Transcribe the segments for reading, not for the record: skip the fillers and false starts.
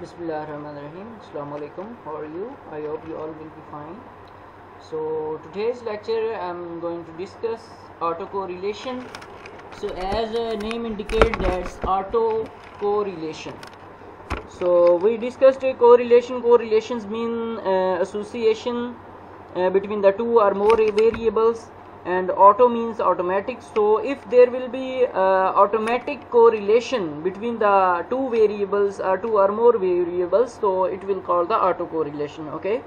Bismillahirrahmanirrahim. Assalamu alaikum. How are you? I hope you all will be fine. So today's lecture I'm going to discuss autocorrelation. So as a name indicates, that's autocorrelation. So we discussed correlation. Correlations mean association between the two or more variables, and auto means automatic. So if there will be automatic correlation between the two variables or two or more variables, so it will call the autocorrelation. Okay.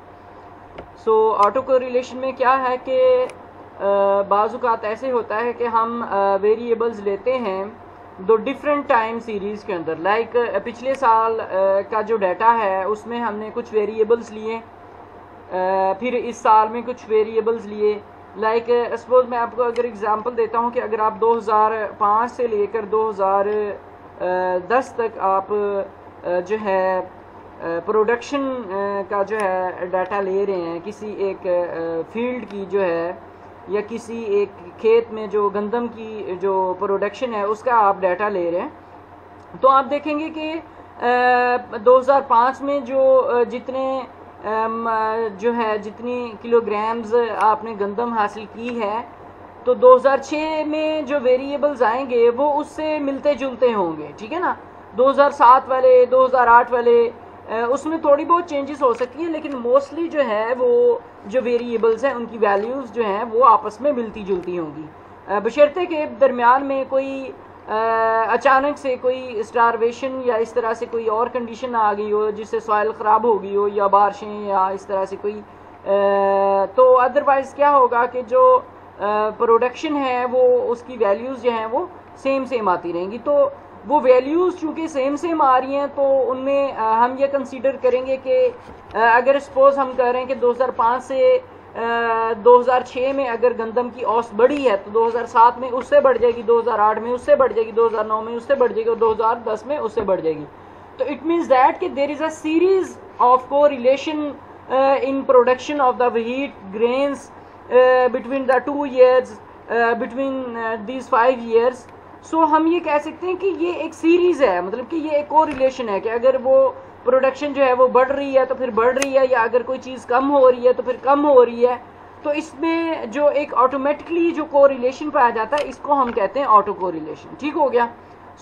So autocorrelation में क्या है कि बाज़-औक़ात ऐसे होता है कि हम variables लेते हैं दो डिफरेंट टाइम सीरीज़ के अंदर, लाइक पिछले साल का जो डाटा है उसमें हमने कुछ वेरिएबल्स लिए, फिर इस साल में कुछ वेरिएबल्स लिए। लाइक सपोज मैं आपको अगर एग्जांपल देता हूं कि अगर आप 2005 से लेकर 2010 तक आप जो है प्रोडक्शन का जो है डाटा ले रहे हैं किसी एक फील्ड की जो है, या किसी एक खेत में जो गंदम की जो प्रोडक्शन है उसका आप डाटा ले रहे हैं, तो आप देखेंगे कि 2005 में जो जितने जो है जितनी किलोग्राम्स आपने गंदम हासिल की है, तो 2006 में जो वेरिएबल्स आएंगे वो उससे मिलते जुलते होंगे, ठीक है ना। 2007 वाले 2008 वाले उसमें थोड़ी बहुत चेंजेस हो सकती हैं, लेकिन मोस्टली जो है वो जो वेरिएबल्स हैं उनकी वैल्यूज़ जो हैं वो आपस में मिलती जुलती होंगी, बशर्ते के दरमियान में कोई अचानक से कोई स्टारवेशन या इस तरह से कोई और कंडीशन आ गई हो जिससे सॉइल ख़राब हो गई हो, या बारिशें या इस तरह से कोई तो अदरवाइज़ क्या होगा कि जो प्रोडक्शन है वो उसकी वैल्यूज़ जो हैं वो सेम आती रहेंगी। तो वो वैल्यूज़ चूँकि सेम आ रही हैं तो उनमें हम ये कंसीडर करेंगे कि अगर सपोज़ हम कह रहे हैं कि 2005 से 2006 में अगर गंदम की औसत बढ़ी है तो 2007 में उससे बढ़ जाएगी, 2008 में उससे बढ़ जाएगी, 2009 में उससे बढ़ जाएगी और 2010 में उससे बढ़ जाएगी। तो इट मीन्स दैट कि there is a series of correlation in production of the wheat grains between the 2 years, between these 5 years। So हम ये कह सकते हैं कि ये एक सीरीज़ है, मतलब कि ये एक कोरिलेशन है कि अगर वो प्रोडक्शन जो है वो बढ़ रही है तो फिर बढ़ रही है, या अगर कोई चीज़ कम हो रही है तो फिर कम हो रही है। तो इसमें जो एक ऑटोमेटिकली जो कोरिलेशन पाया जाता है इसको हम कहते हैं ऑटो कोरिलेशन। ठीक हो गया।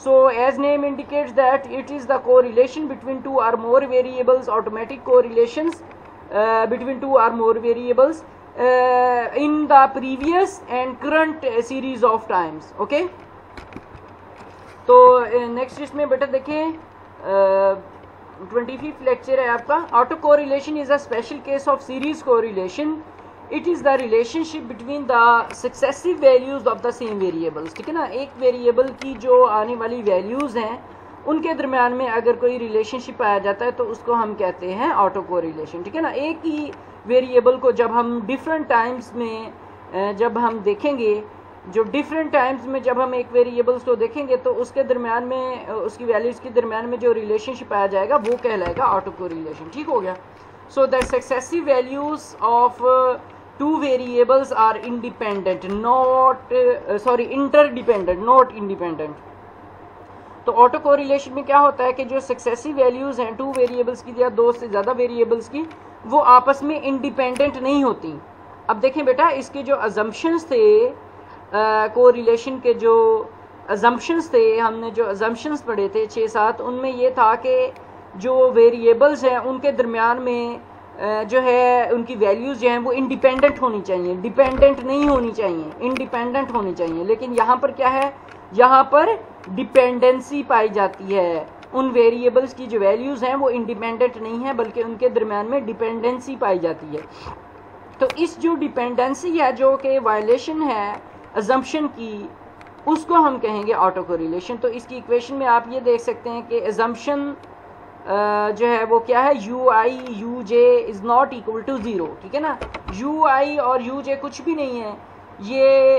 So as name indicates that it is the correlation between 2 or more variables, automatic correlations between 2 or more variables in the previous and current series of times. Okay. तो नेक्स्ट इसमें बेटा देखें 25th lecture है आपका। Auto correlation is a special case of series correlation. It is the relationship between the successive values of the same variables. ठीक है ना, एक वेरिएबल की जो आने वाली वैल्यूज हैं उनके दरमियान में अगर कोई रिलेशनशिप पाया जाता है तो उसको हम कहते हैं ऑटो कोरिलेशन। ठीक है ना, एक ही वेरिएबल को जब हम डिफरेंट टाइम्स में जब हम देखेंगे, जो डिफरेंट टाइम्स में जब हम एक वेरिएबल्स को देखेंगे तो उसके दरमियान में उसकी वैल्यूज़ के दरमियान में जो रिलेशनशिप पाया जाएगा वो कहलाएगा ऑटो कोरिलेशन। ठीक हो गया। So the successive values of 2 variables are independent not interdependent not independent. तो ऑटो कोरिलेशन में क्या होता है कि जो सक्सेसिव वैल्यूज़ हैं 2 वेरिएबल्स की या 2 से ज़्यादा वेरिएबल्स की, वो आपस में इंडिपेंडेंट नहीं होती। अब देखें बेटा, इसके जो अजम्पशंस थे कोरिलेशन के जो अजम्पशंस थे, हमने जो अजम्पशंस पढ़े थे 6-7, उनमें ये था कि जो वेरिएबल्स हैं उनके दरमियान में जो है उनकी वैल्यूज़ जो हैं वो इंडिपेंडेंट होनी चाहिए, डिपेंडेंट नहीं होनी चाहिए, इंडिपेंडेंट होनी चाहिए। लेकिन यहाँ पर क्या है, यहाँ पर डिपेंडेंसी पाई जाती है। उन वेरिएबल्स की जो वैल्यूज़ हैं वो इंडिपेंडेंट नहीं है बल्कि उनके दरमियान में डिपेंडेंसी पाई जाती है। तो इस जो डिपेंडेंसी है, जो कि वायलेशन है अजम्पशन की, उसको हम कहेंगे ऑटो कोरिलेशन। तो इसकी इक्वेशन में आप ये देख सकते हैं कि अजम्पशन जो है वो क्या है, U I U J is not equal to 0। ठीक है ना, यू आई और यू जे कुछ भी नहीं है। ये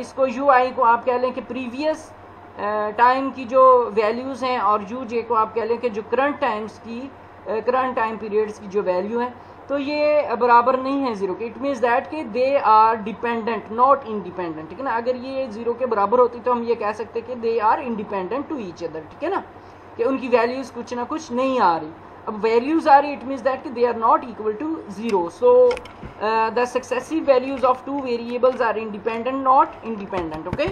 इसको यू आई को आप कह लें कि प्रीवियस टाइम की जो वैल्यूज़ हैं, और यू जे को आप कह लें कि जो करंट टाइम पीरियड्स की जो वैल्यू है। तो ये बराबर नहीं है 0 के। इट मीन्स दैट कि they are dependent not independent. ठीक है ना, अगर ये 0 के बराबर होती तो हम ये कह सकते कि they are independent to each other. ठीक है ना, कि उनकी वैल्यूज़ कुछ ना कुछ नहीं आ रही। अब वैल्यूज़ आ रही, इट मीन्स दैट कि they are not equal to zero. So the successive values of two variables are independent not independent. Okay,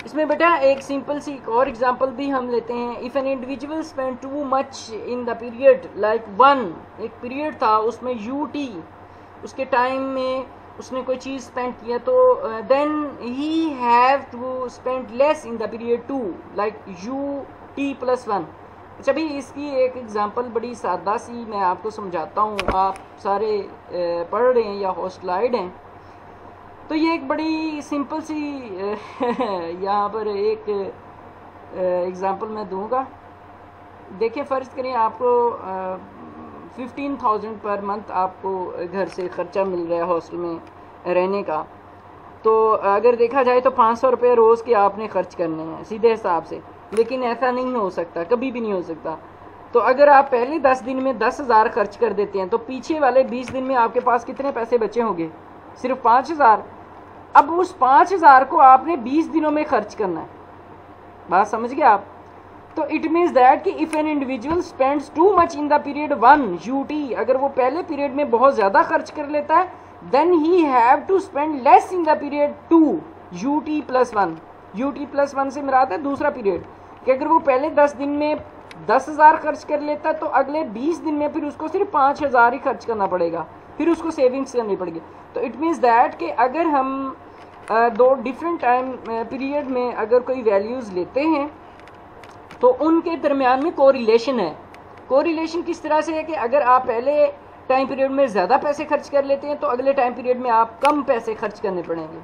इसमें बेटा एक सिंपल सी एक और एग्जांपल भी हम लेते हैं। If an individual spend too much in the period like one, एक पीरियड था उसमें UT, उसके टाइम में उसने कोई चीज़ स्पेंड किया, तो then he have to spend less in the period 2 like UT+1। अच्छा भाई, इसकी एक एग्जांपल बड़ी सादा सी मैं आपको समझाता हूँ। आप सारे पढ़ रहे हैं या हॉस्टलाइड हैं, तो ये एक बड़ी सिंपल सी यहाँ पर एक एग्जांपल मैं दूंगा। देखिए, फ़र्ज़ करें आपको 15,000 पर मंथ आपको घर से ख़र्चा मिल रहा है हॉस्टल में रहने का। तो अगर देखा जाए तो 500 रुपये रोज़ के आपने ख़र्च करने हैं सीधे हिसाब से, लेकिन ऐसा नहीं हो सकता, कभी भी नहीं हो सकता। तो अगर आप पहले 10 दिन में 10,000 खर्च कर देते हैं, तो पीछे वाले 20 दिन में आपके पास कितने पैसे बचे होंगे? सिर्फ 5,000। अब उस 5,000 को आपने 20 दिनों में खर्च करना है। बात समझ गए आप? तो इट मीन्स दैट कि if an individual spends too much in the period 1 UT, अगर वो पहले पीरियड में बहुत ज़्यादा खर्च कर लेता है, then he have to spend less in the period 2 UT+1। UT+1 से मिलाता है दूसरा पीरियड, कि अगर वो पहले 10 दिन में 10,000 खर्च कर लेता है, तो अगले 20 दिन में फिर उसको सिर्फ 5,000 ही खर्च करना पड़ेगा, फिर उसको सेविंग्स करनी पड़ेगी। तो इट मीन्स दैट कि अगर हम दो डिफरेंट टाइम पीरियड में अगर कोई वैल्यूज़ लेते हैं, तो उनके दरमियान में कोरिलेशन है। कोरिलेशन किस तरह से है कि अगर आप पहले टाइम पीरियड में ज़्यादा पैसे खर्च कर लेते हैं, तो अगले टाइम पीरियड में आप कम पैसे खर्च करने पड़ेंगे,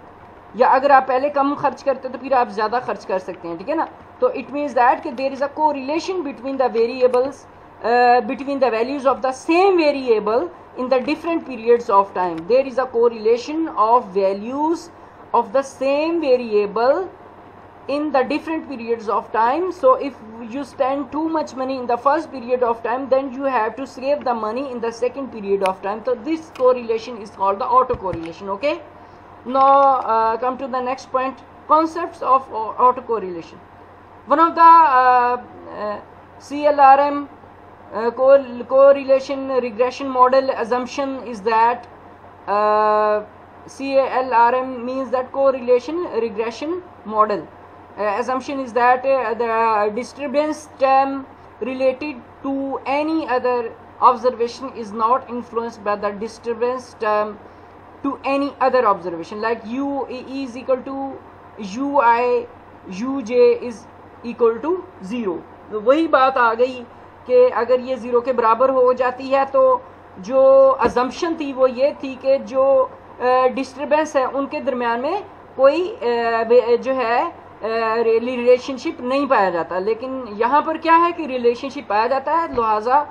या अगर आप पहले कम खर्च करते हैं तो फिर आप ज़्यादा खर्च कर सकते हैं। ठीक है ना? तो इट मीन्स दैट कि there is a correlation between the variables, between the values of the same variable in the different periods of time. There is a correlation of values of the same variable in the different periods of time. So if you spend too much money in the first period of time, then you have to save the money in the second period of time. So this correlation is called the autocorrelation. Okay, now come to the next point, concepts of autocorrelation. One of the CLRM correlation regression model assumption is that CLRM means that correlation regression model assumption is that the disturbance term related to any other observation is not influenced by the disturbance term to any other observation, like U is equal to UI, UJ is equal to 0। तो वही बात आ गई कि अगर ये 0 के बराबर हो जाती है, तो जो अजम्पशन थी वो ये थी कि जो डिस्टर्बेंस है उनके दरमियान में कोई जो है रिलेशनशिप नहीं पाया जाता। लेकिन यहाँ पर क्या है कि रिलेशनशिप पाया जाता है, लिहाजा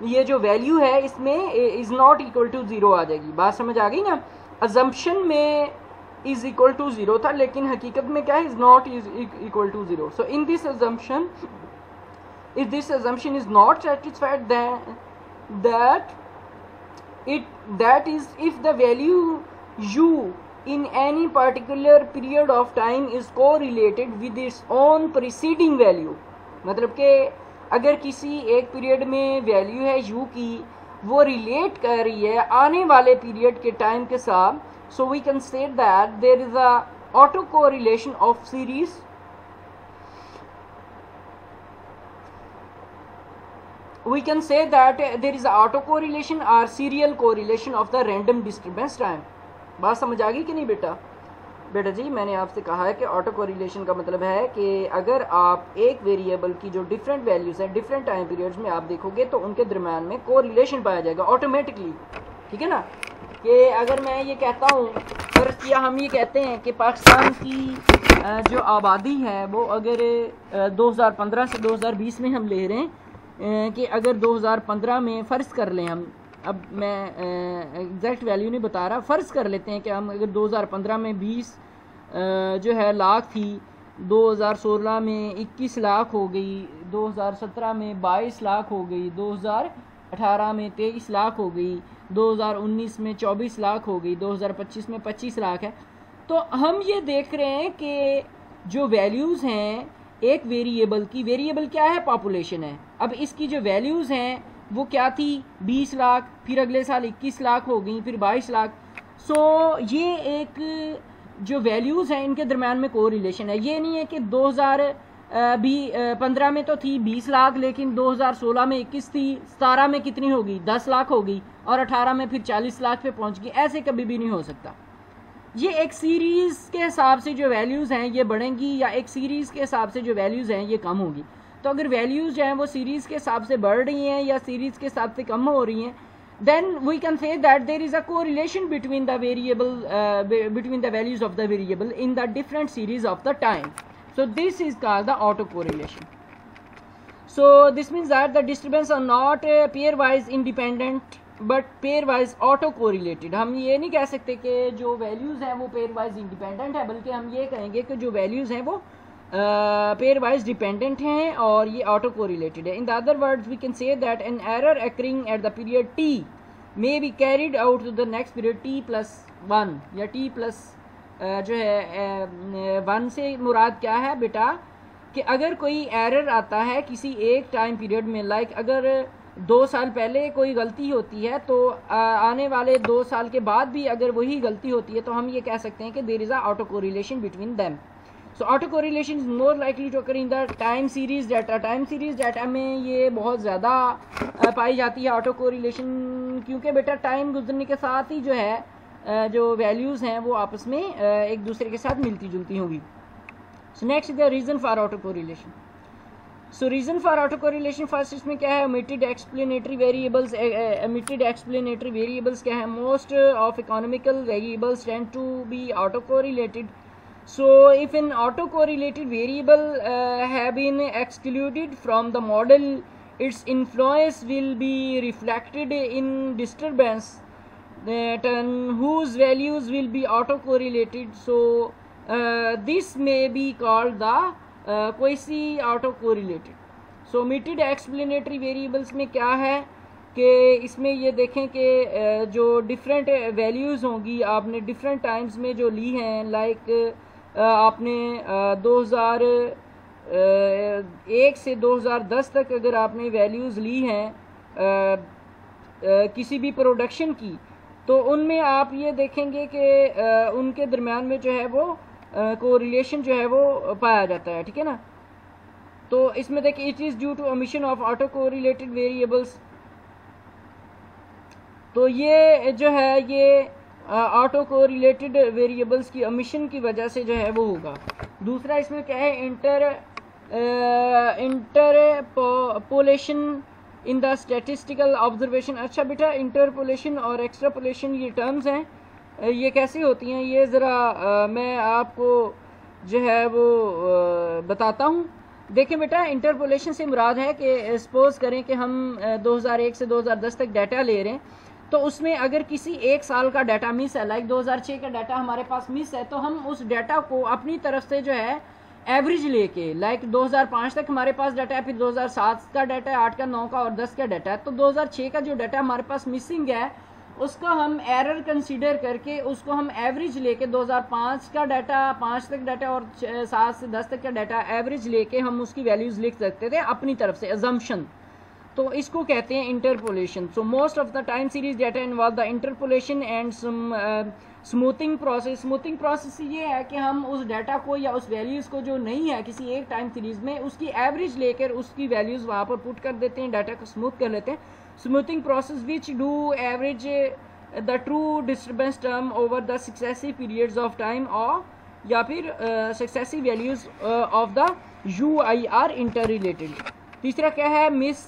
ये जो वैल्यू है इसमें इज़ नॉट इक्वल टू 0 आ जाएगी। बात समझ आ गई ना? अजम्पशन में इज़ इक्वल टू 0 था, लेकिन हकीकत में क्या है, is not equal to 0। So in this assumption, if this assumption is not satisfied, then that is if the value u in any particular period of time is correlated with its own preceding value। मतलब कि अगर किसी एक period में value है u की, वो relate कर रही है आने वाले पीरियड के टाइम के साथ, so we can say that there is a auto correlation of series we can say that there is autocorrelation or serial correlation of the random disturbance time। बात समझ आ गई कि नहीं बेटा? बेटा जी, मैंने आपसे कहा है कि ऑटो कोरिलेशन का मतलब है कि अगर आप एक वेरिएबल की जो डिफरेंट वैल्यूज़ हैं डिफरेंट टाइम पीरियड्स में आप देखोगे, तो उनके दरम्यान में कोरिलेशन पाया जाएगा ऑटोमेटिकली। ठीक है ना? कि अगर मैं ये कहता हूँ, और या हम ये कहते हैं कि पाकिस्तान की जो आबादी है वो अगर 2015 से 2020 में हम ले रहे हैं, कि अगर 2015 में फ़र्ज़ कर लें हम, अब मैं एग्जैक्ट वैल्यू नहीं बता रहा, फ़र्ज़ कर लेते हैं कि हम अगर 2015 में 20 जो है लाख थी, 2016 में 21 लाख हो गई, 2017 में 22 लाख हो गई, 2018 में 23 लाख हो गई, 2019 में 24 लाख हो गई, 2025 में 25 लाख है। तो हम ये देख रहे हैं कि जो वैल्यूज़ हैं एक वेरिएबल की, वेरिएबल क्या है, पॉपुलेशन है। अब इसकी जो वैल्यूज़ हैं वो क्या थी, 20 लाख, फिर अगले साल 21 लाख हो गई, फिर 22 लाख। सो ये एक जो वैल्यूज़ हैं इनके दरम्यान में को रिलेशन है। ये नहीं है कि 2015 में तो थी 20 लाख, लेकिन 2016 में 21 थी, 17 में कितनी होगी, 10 लाख होगी, और 18 में फिर 40 लाख पे पहुंच गई। ऐसे कभी भी नहीं हो सकता। ये एक सीरीज़ के हिसाब से जो वैल्यूज़ हैं ये बढ़ेंगी, या एक सीरीज़ के हिसाब से जो वैल्यूज़ हैं ये कम होगी। तो अगर वैल्यूज़ जो हैं वो सीरीज़ के हिसाब से बढ़ रही हैं या सीरीज़ के हिसाब से कम हो रही हैं, then we can say that there is a correlation between the variable between the values of the variable in the different series of the time. So this is called the autocorrelation. So this means that the disturbance are not pairwise independent but pairwise autocorrelated. हम ये नहीं कह सकते कि जो values हैं वो pairwise independent है, बल्कि हम ये कहेंगे कि जो values हैं वो pairwise dependent हैं और ये autocorrelated है. In the other words, we can say that an error occurring at the period t may be carried out to the next period t plus 1 या t plus जो है 1 से मुराद क्या है बेटा, कि अगर कोई एरर आता है किसी एक टाइम पीरियड में, लाइक अगर 2 साल पहले कोई गलती होती है तो आने वाले 2 साल के बाद भी अगर वही गलती होती है तो हम ये कह सकते हैं कि there is a autocorrelation between them. So auto correlation is more likely to occur in the time series data. Time series data में ये बहुत ज़्यादा पाई जाती है ऑटो कोरिलेशन, क्योंकि बेटा टाइम गुजरने के साथ ही जो है जो वैल्यूज़ हैं वो आपस में एक दूसरे के साथ मिलती जुलती होंगी. So next the reason for auto correlation. So reason for auto correlation first इसमें क्या है, omitted explanatory variables. omitted explanatory variables क्या है, most of economical variables tend to be autocorrelated. So if an autocorrelated variable have been excluded from the model, its influence will be reflected in disturbance that whose values will be autocorrelated. So this may be called the quasi-autocorrelated. So omitted explanatory variables में क्या है कि इसमें ये देखें कि जो different values होंगी आपने डिफरेंट टाइम्स में जो ली हैं, लाइक आपने 2001 से 2010 तक अगर आपने वैल्यूज़ ली हैं किसी भी प्रोडक्शन की, तो उनमें आप ये देखेंगे कि उनके दरमियान में जो है वो कोरिलेशन जो है वो पाया जाता है. ठीक है ना. तो इसमें देखिए it is due to omission of autocorrelated variables. तो ये जो है ये ऑटो कोरिलेटेड वेरिएबल्स की ओमिशन की वजह से जो है वो होगा. दूसरा इसमें क्या है, interpolation in the statistical observation. अच्छा बेटा, इंटरपोलेशन और एक्स्ट्रापोलेशन ये टर्म्स हैं, ये कैसे होती हैं ये ज़रा मैं आपको जो है वो बताता हूँ. देखें बेटा, इंटरपोलेशन से मुराद है कि सपोज़ करें कि हम 2001 से 2010 तक डाटा ले रहे हैं, तो उसमें अगर किसी एक साल का डाटा मिस है, लाइक 2006 का डाटा हमारे पास मिस है, तो हम उस डाटा को अपनी तरफ से जो है एवरेज लेके, लाइक 2005 तक हमारे पास डाटा है, फिर 2007 का डाटा है, 8 का, 9 का और 10 का डाटा है, तो 2006 का जो डाटा हमारे पास मिसिंग है उसको हम एरर कंसीडर करके उसको हम एवरेज लेके 2005 का डाटा, 5 तक डाटा और 7 से 10 तक का डाटा एवरेज लेके हम उसकी वैल्यूज़ लिख सकते थे अपनी तरफ से, अजम्पशन. तो इसको कहते हैं interpolation. So most of the time series data involve the interpolation and smoothing process. Smoothing process ये है कि हम उस डाटा को या उस वैल्यूज़ को जो नहीं है किसी एक टाइम सीरीज़ में, उसकी एवरेज लेकर उसकी वैल्यूज़ वहाँ पर पुट कर देते हैं, डाटा को स्मूथ कर लेते हैं. Smoothing process which do average the true disturbance term over the successive periods of time और या फिर successive values of the UI are interrelated. तीसरा क्या है, miss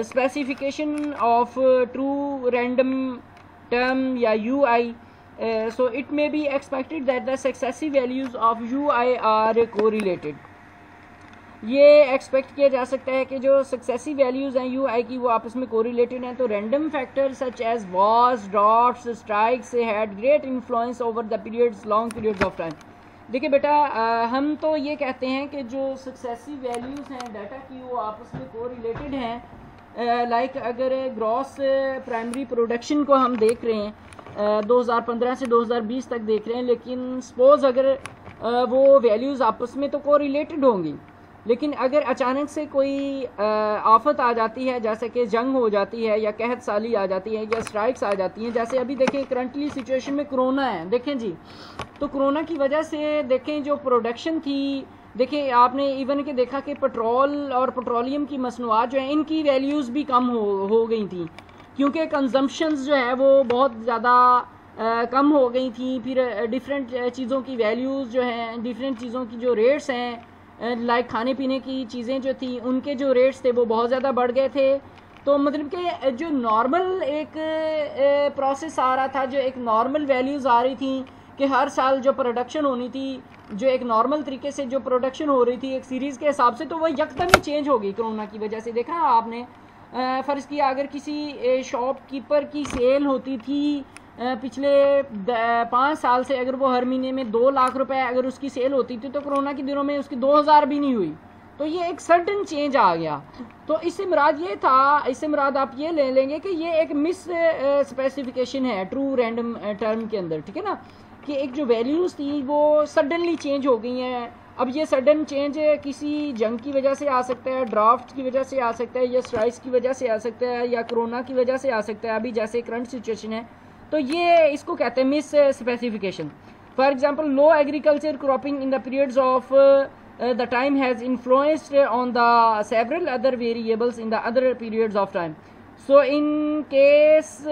specification of true random term या UI. So it may be expected that the successive values of UI are correlated. ये expect किया जा सकता है कि जो सक्सेसिव वैल्यूज़ हैं UI की वो आपस में कोरिलेटेड हैं. तो random factor such as wars, droughts, strikes had great influence over the periods, long periods of time. देखिए बेटा, हम तो ये कहते हैं कि जो सक्सेसिव वैल्यूज़ हैं डाटा की वो आपस में कोरिलेटेड हैं. लाइक अगर ग्रॉस प्राइमरी प्रोडक्शन को हम देख रहे हैं 2015 से 2020 तक देख रहे हैं, लेकिन सपोज़ अगर वो वैल्यूज़ आपस में तो कोरिलेटेड होंगी, लेकिन अगर अचानक से कोई आफत आ जाती है, जैसे कि जंग हो जाती है या कहत साली आ जाती है या स्ट्राइक्स आ जाती हैं, जैसे अभी देखें करंटली सिचुएशन में कोरोना है, देखें जी, तो कोरोना की वजह से देखें जो प्रोडक्शन थी, देखें आपने इवन के देखा कि पेट्रोल और पेट्रोलियम की मसनूआत जो है इनकी वैल्यूज़ भी कम हो गई थी, क्योंकि कंजम्पशंस जो है वो बहुत ज़्यादा कम हो गई थी। फिर डिफरेंट चीज़ों की वैल्यूज़ जो हैं, डिफरेंट चीज़ों की जो रेट्स हैं, लाइक खाने पीने की चीज़ें जो थी उनके जो रेट्स थे वो बहुत ज़्यादा बढ़ गए थे। तो मतलब कि जो नॉर्मल एक प्रोसेस आ रहा था, जो एक नॉर्मल वैल्यूज़ आ रही थी कि हर साल जो प्रोडक्शन होनी थी, जो एक नॉर्मल तरीके से जो प्रोडक्शन हो रही थी एक सीरीज़ के हिसाब से, तो वह यकदम ही चेंज हो गई कोरोना की वजह से। देखा आपने, फ़र्ज़ किया अगर किसी शॉपकीपर की सेल होती थी पिछले 5 साल से, अगर वो हर महीने में 2 लाख रुपए अगर उसकी सेल होती थी, तो कोरोना के दिनों में उसकी 2000 भी नहीं हुई। तो ये एक सडन चेंज आ गया। तो इससे मुराद ये था, इससे मुराद आप ये ले लेंगे कि ये एक मिस स्पेसिफिकेशन है ट्रू रैंडम टर्म के अंदर, ठीक है ना, कि एक जो वैल्यूज़ थी वो सडनली चेंज हो गई हैं। अब ये सडन चेंज किसी जंग की वजह से आ सकता है, ड्राफ्ट की वजह से आ सकता है, या स्ट्राइक्स की वजह से आ सकता है, या कोरोना की वजह से आ सकता है, अभी जैसे करंट सिचुएशन है। तो ये इसको कहते हैं miss specification. For example, low agriculture cropping in the periods of the time has influenced on the several other variables in the other periods of time. So in case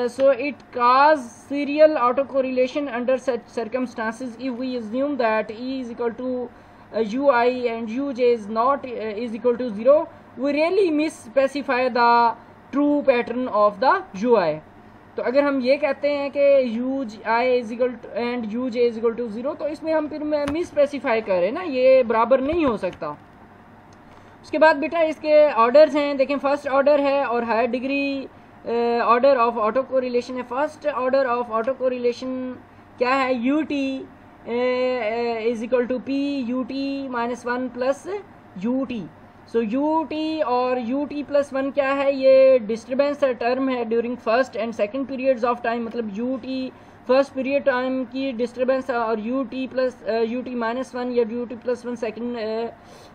so it cause serial autocorrelation under such circumstances if we assume that E is equal to ui and uj is not is equal to 0, we really misspecify the true pattern of the ui। तो अगर हम ये कहते हैं कि uj is equal to and uj is equal to 0, तो इसमें हम फिर मिस स्पेसिफाई कर रहे हैं ना, ये बराबर नहीं हो सकता। उसके बाद बेटा इसके ऑर्डर्स हैं, देखें फर्स्ट ऑर्डर है और higher degree order of autocorrelation है। First order of autocorrelation क्या है, U T is equal to P U T minus 1 plus U T. So U T और यू टी प्लस 1 क्या है, ये disturbance term है during first and second periods of time. मतलब U T first period time की disturbance और U T minus 1 या U T plus 1 second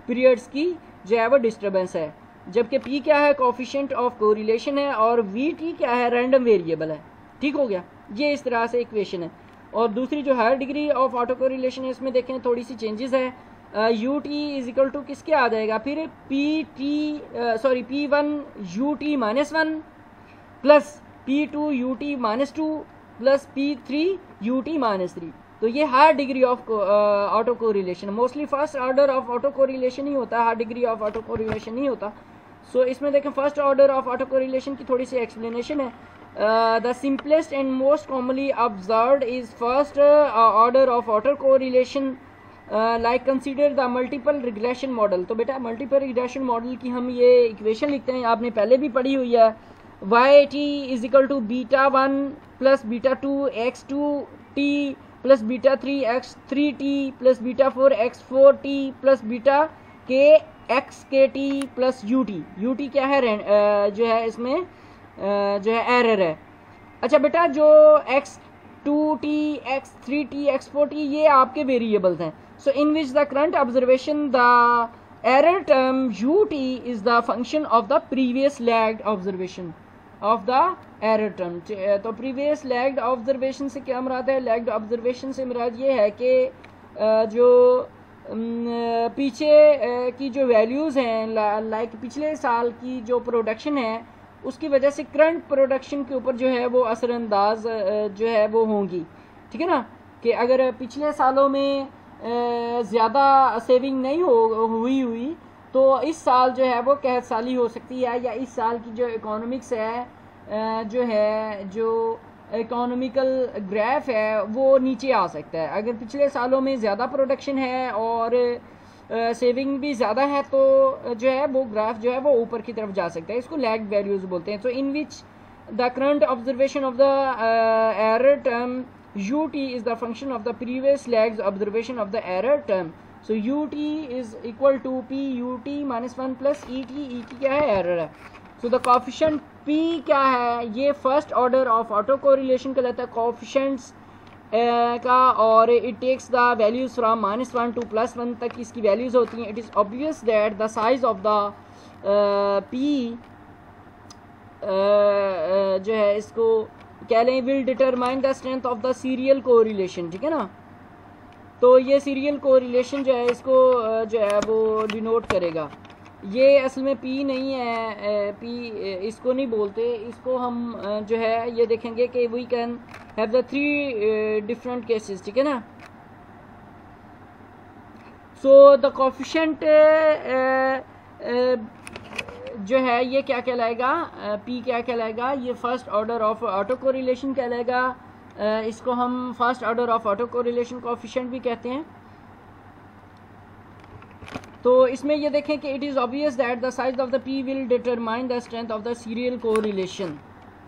periods की जो है वो डिस्टर्बेंस है। जबकि P क्या है, कोफिशिएंट ऑफ कोरिलेशन है, और VT क्या है, रैंडम वेरिएबल है। ठीक हो गया, ये इस तरह से इक्वेशन है। और दूसरी जो higher degree of autocorrelation है, इसमें देखें थोड़ी सी चेंजेस है। UT इज इक्वल टू किसके आ जाएगा फिर, P1 UT minus 1 plus P2 UT minus 2 plus P3 UT minus 3। तो ये higher degree of autocorrelation. Mostly first order of autocorrelation ही होता है, higher degree of autocorrelation नहीं होता। सो इसमें देखें first order of autocorrelation की थोड़ी सी एक्सप्लेनेशन है। The simplest and most commonly observed is first order of auto correlation like consider the multiple regression model. तो बेटा मल्टीपल रिग्रेशन मॉडल की हम ये इक्वेशन लिखते हैं, आपने पहले भी पढ़ी हुई है। YT is equal to beta 1 plus beta 2 x2t plus beta 3 x3t plus beta 4 x4t plus beta k xkt plus ut क्या है, जो है इसमें जो है एरर है। अच्छा बेटा जो x2t x3t x4t ये आपके वेरिएबल्स हैं। So in which the current observation the error term ut is the function of the previous lagged observation of the error term. तो प्रीवियस लैग्ड ऑब्जर्वेशन से क्या मुराद है, लैग्ड ऑब्जर्वेशन से मुराद ये है कि जो पीछे की जो वैल्यूज़ हैं, लाइक पिछले साल की जो प्रोडक्शन है उसकी वजह से करंट प्रोडक्शन के ऊपर जो है वो असरअंदाज जो है वो होंगी। ठीक है ना, कि अगर पिछले सालों में ज़्यादा सेविंग नहीं हुई तो इस साल जो है वो कहत साली हो सकती है, या इस साल की जो इकोनॉमिक्स है जो है जो इकोनॉमिकल ग्राफ है वो नीचे आ सकता है। अगर पिछले सालों में ज़्यादा प्रोडक्शन है और सेविंग भी ज़्यादा है तो जो है वो ग्राफ जो है वो ऊपर की तरफ जा सकता है। इसको लैग वैल्यूज बोलते हैं। तो in which the current observation of the error term ut is the function of the previous lagged observation of the error term. So ut is equal to p ut minus 1 plus et क्या है, error है। So the coefficient p क्या है, ये first order of autocorrelation कहलाता है। Coefficients का, और it takes the values from -1 to +1 तक इसकी वैल्यूज़ होती हैं। It is obvious that the size of the P जो है इसको कह लें will determine the strength of the serial correlation, ठीक है ना। तो ये सीरियल कोरिलेशन जो है इसको जो है वो डिनोट करेगा। ये असल में पी नहीं है, पी इसको नहीं बोलते, इसको हम जो है ये देखेंगे कि we can have the 3 different cases, ठीक है ना। सो द कोफिशिएंट जो है ये क्या कहलाएगा, पी क्या कहलाएगा, ये first order of auto correlation कहलाएगा। इसको हम first order of auto correlation coefficient भी कहते हैं। तो इसमें ये देखें कि it is obvious that the size of the P will determine the strength of the serial correlation,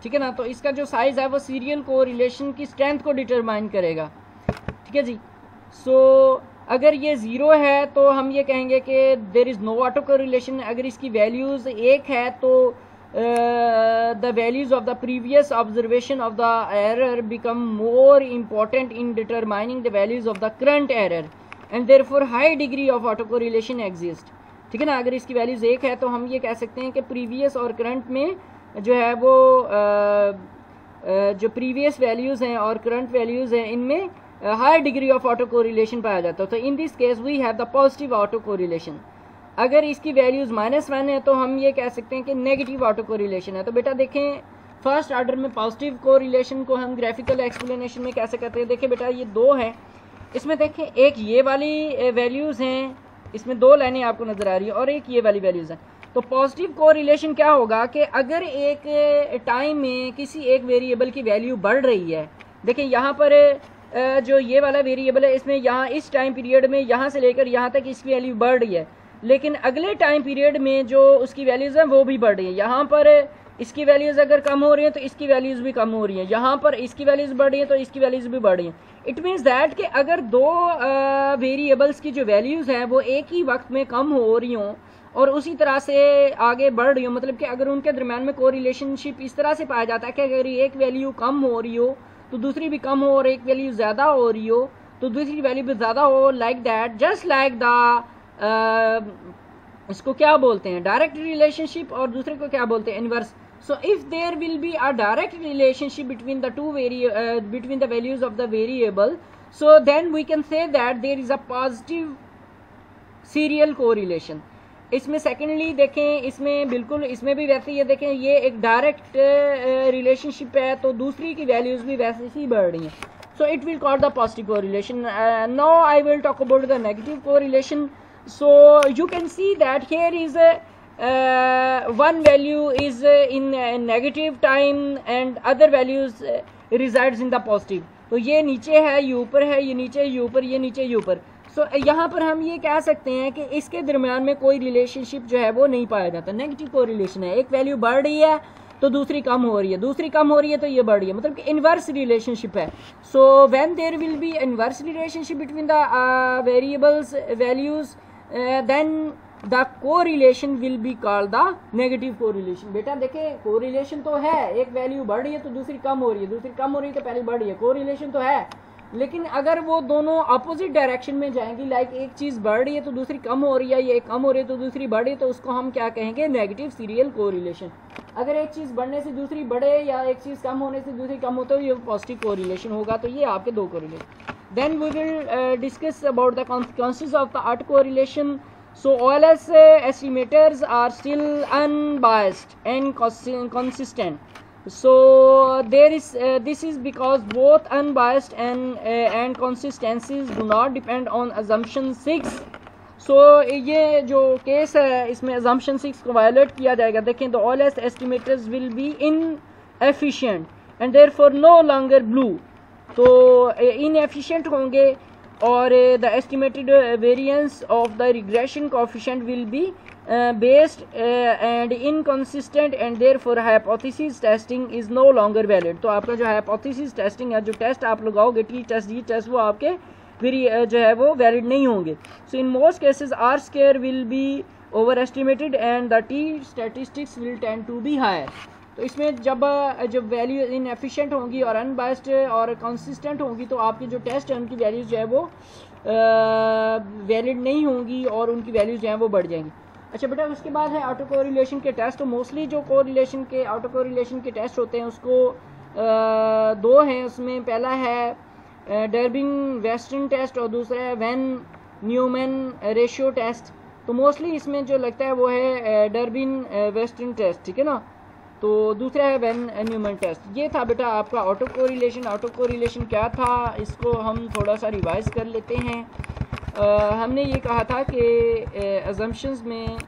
ठीक है ना। तो इसका जो साइज है वो सीरियल कोरिलेशन की स्ट्रेंथ को डिटरमाइन करेगा, ठीक है जी। सो अगर ये 0 है तो हम ये कहेंगे कि there is no autocorrelation. अगर इसकी वैल्यूज़ 1 है तो the values of the previous observation of the error become more important in determining the values of the current error and therefore high degree of autocorrelation exist, ठीक है ना। अगर इसकी values 1 है तो हम ये कह सकते हैं कि प्रीवियस और करंट में जो है वो जो प्रीवियस वैल्यूज़ हैं और करंट वैल्यूज़ हैं इनमें high degree of autocorrelation पाया जाता है। तो in this case we have the positive autocorrelation. अगर इसकी वैल्यूज़ -1 है तो हम ये कह सकते हैं कि नेगेटिव ऑटो कोरिलेशन है। तो बेटा देखें फर्स्ट ऑर्डर में पॉजिटिव कोरिलेशन को हम ग्राफिकल एक्सप्लेनेशन में कैसे कहते हैं। देखिए बेटा ये 2 है, इसमें देखें एक ये वाली वैल्यूज़ हैं, इसमें 2 लाइनें आपको नज़र आ रही है और एक ये वाली वैल्यूज़ हैं। तो पॉजिटिव कोरिलेशन क्या होगा कि अगर एक टाइम में किसी एक वेरिएबल की वैल्यू बढ़ रही है, देखें यहाँ पर जो ये वाला वेरिएबल है इसमें यहाँ इस टाइम पीरियड में यहाँ से लेकर यहाँ तक इसकी वैल्यू बढ़ रही है, लेकिन अगले टाइम पीरियड में जो उसकी वैल्यूज़ हैं वो भी बढ़ रही है। यहाँ पर इसकी वैल्यूज़ अगर कम हो रही हैं तो इसकी वैल्यूज़ भी कम हो रही हैं, यहाँ पर इसकी वैल्यूज़ बढ़ रही हैं तो इसकी वैल्यूज़ भी बढ़ रही हैं। इट मीन्स दैट कि अगर 2 वेरिएबल्स की जो वैल्यूज़ हैं वो एक ही वक्त में कम हो रही हों और उसी तरह से आगे बढ़ रही हो, मतलब कि अगर उनके दरम्यान में कोरिलेशनशिप इस तरह से पाया जाता है कि अगर एक वैल्यू कम हो रही हो तो दूसरी भी कम हो और एक वैल्यू ज़्यादा हो रही हो तो दूसरी वैल्यू भी ज़्यादा हो, like that, just like the इसको क्या बोलते हैं डायरेक्ट रिलेशनशिप और दूसरे को क्या बोलते हैं inverse. So if there will be a direct relationship between the values of the variable, so then we can say that there is a positive serial correlation. इसमें सेकेंडली देखें, इसमें बिल्कुल इसमें भी वैसे ये देखें ये एक डायरेक्ट रिलेशनशिप है तो दूसरी की वैल्यूज़ भी वैसे ही बढ़ रही हैं। So it will call the positive correlation. Now I will talk about the negative correlation. So you can see that here is one value is in negative time and other values resides in the positive. तो ये नीचे है, ये ऊपर है, ये नीचे, ये ऊपर, ये नीचे, ये ऊपर। सो यहाँ पर हम ये कह सकते हैं कि इसके दरम्यान में कोई रिलेशनशिप जो है वो नहीं पाया जाता, नेगेटिव कोरिलेशन है। एक वैल्यू बढ़ रही है तो दूसरी कम हो रही है, दूसरी कम हो रही है तो ये बढ़ रही है, मतलब कि इनवर्स रिलेशनशिप है। So when there will be inverse relationship between the variables values then the correlation will be called the negative correlation। बेटा देखें कोरिलेशन तो है, एक वैल्यू बढ़ रही है तो दूसरी कम हो रही है, दूसरी कम हो रही है तो पहले बढ़ रही है, कोरिलेशन तो है। लेकिन अगर वो दोनों अपोजिट डायरेक्शन में जाएंगी, लाइक एक चीज़ बढ़ रही है तो दूसरी कम हो रही है, ये कम हो रही है तो दूसरी बढ़ रही है, तो उसको हम क्या कहेंगे नेगेटिव सीरियल कोरिलेशन। अगर एक चीज़ बढ़ने से दूसरी बढ़े या एक चीज़ कम होने से दूसरी कम हो तो ये पॉजिटिव कोरिलेशन होगा। तो ये आपके 2 correlation. Then we will discuss about the consequences of the autocorrelation. So OLS estimators are still unbiased and consistent. So there is this is because both unbiased and consistencies do not depend on assumption 6. So ये जो case है इसमें assumption 6 को violate किया जाएगा। देखें the OLS estimators will be inefficient and therefore no longer blue। तो inefficient होंगे और the estimated variance of the regression coefficient will be based and inconsistent and therefore hypothesis testing is no longer valid. तो आपका जो hypothesis testing है, जो test आप लगाओगे टी टेस्ट डी टेस्ट, वो आपके फिर जो है वो वैलिड नहीं होंगे। So in most cases R square will be overestimated and the T statistics will tend to be higher. तो इसमें जब वैल्यू इनएफिशिएंट होंगी और अनबायस्ड और कंसिस्टेंट होंगी तो आपके जो टेस्ट है उनकी वैल्यूज जो है वो वैलिड नहीं होंगी और उनकी वैल्यूज जो है वो बढ़ जाएंगी। अच्छा बेटा, उसके बाद है ऑटो कोरिलेशन के टेस्ट। तो मोस्टली जो कोरिलेशन के ऑटो कोरिलेशन के टेस्ट होते हैं उसको दो हैं। उसमें पहला है डर्बिंग वेस्टर्न टेस्ट और दूसरा है वैन न्यूमैन रेशियो टेस्ट। तो मोस्टली इसमें जो लगता है वो है डर्बिन वेस्टर्न टेस्ट, ठीक है ना। तो दूसरा है वैन न्यूमैन टेस्ट। ये था बेटा आपका ऑटो कोरिलेशन। ऑटो कोरिलेशन क्या था इसको हम थोड़ा सा रिवाइज कर लेते हैं। हमने ये कहा था कि अजम्पशंस में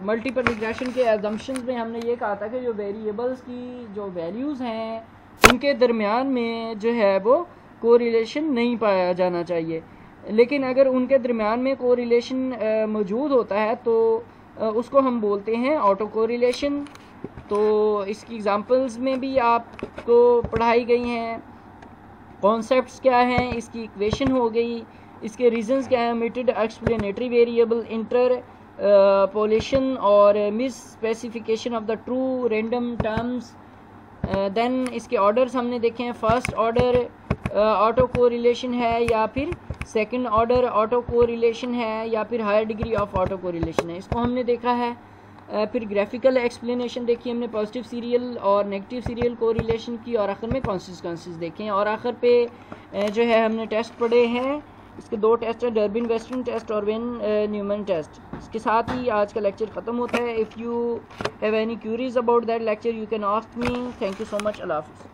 मल्टीपल रिग्रेशन के अजम्पशंस में हमने ये कहा था कि जो वेरिएबल्स की जो वैल्यूज़ हैं उनके दरमियान में जो है वो कोरिलेशन नहीं पाया जाना चाहिए, लेकिन अगर उनके दरमियान में कोरिलेशन मौजूद होता है तो उसको हम बोलते हैं ऑटो कोरिलेशन। तो इसकी एग्जांपल्स में भी आपको पढ़ाई गई हैं, कॉन्सेप्ट्स क्या हैं, इसकी इक्वेशन हो गई, इसके रीजंस क्या हैं, ओमिटेड एक्सप्लेनेटरी वेरिएबल, इंटरपोलेशन और misspecification of the true random terms. Then इसके ऑर्डर्स हमने देखे हैं, फर्स्ट ऑर्डर ऑटो कोरिलेशन है या फिर सेकंड ऑर्डर ऑटो कोरिलेशन है या फिर higher degree of autocorrelation है, इसको हमने देखा है। फिर ग्राफिकल एक्सप्लेनेशन देखी हमने पॉजिटिव सीरियल और नेगेटिव सीरियल कोरिलेशन की, और आखिर में कॉन्सिस्टेंसीज देखे हैं, और आखिर पे जो है हमने टेस्ट पढ़े हैं। इसके दो टेस्ट है, डर्बिन वेस्टर्न टेस्ट और वैन न्यूमैन टेस्ट। इसके साथ ही आज का लेक्चर ख़त्म होता है। If you have any queries about that lecture you can ask me. Thank you so much. अल्लाह हाफ़िज़।